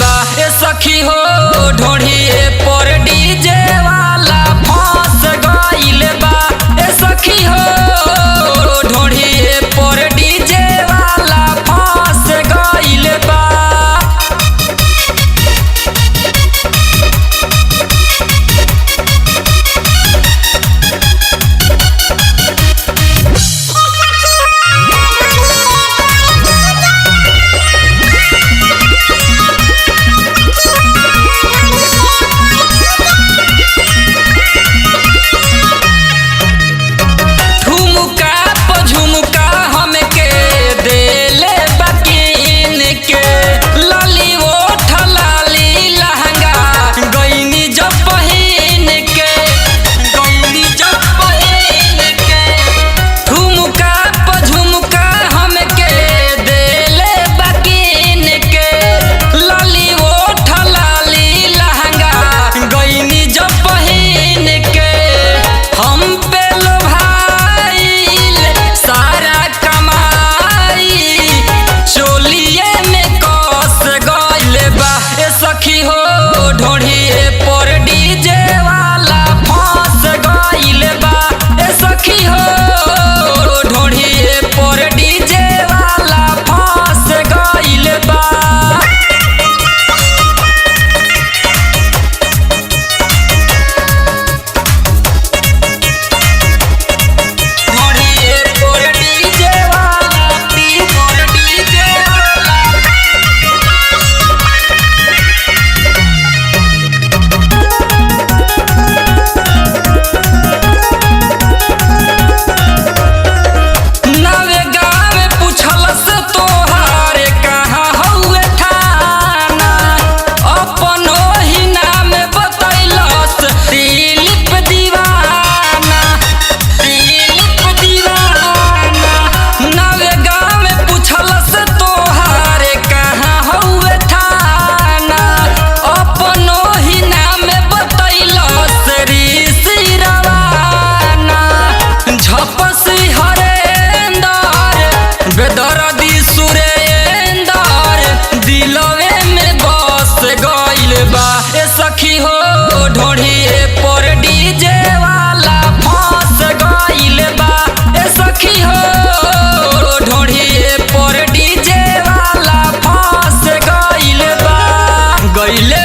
बा। ए सखी हो ढोढ़िए पर डीजे वाला फंस गइल बा। ए सखी हो ढोढ़िए पर डीजे वाला फंस गइल बा। सखी हो ढोढ़िए पर डीजे वाला फंस गइल बा। ए सखी हो ढोढ़िए पर डीजे वाला फंस गइल बा। ढोढ़िए पर डीजे वाला बेदर्दी सुरेंदर दिलवे में बस गइल बा। ए सखी हो ढोढ़िए पर डीजे वाला फंस गइल बा। ए सखी हो ढोढ़िए पर डीजे वाला फंस गइल बा। गइले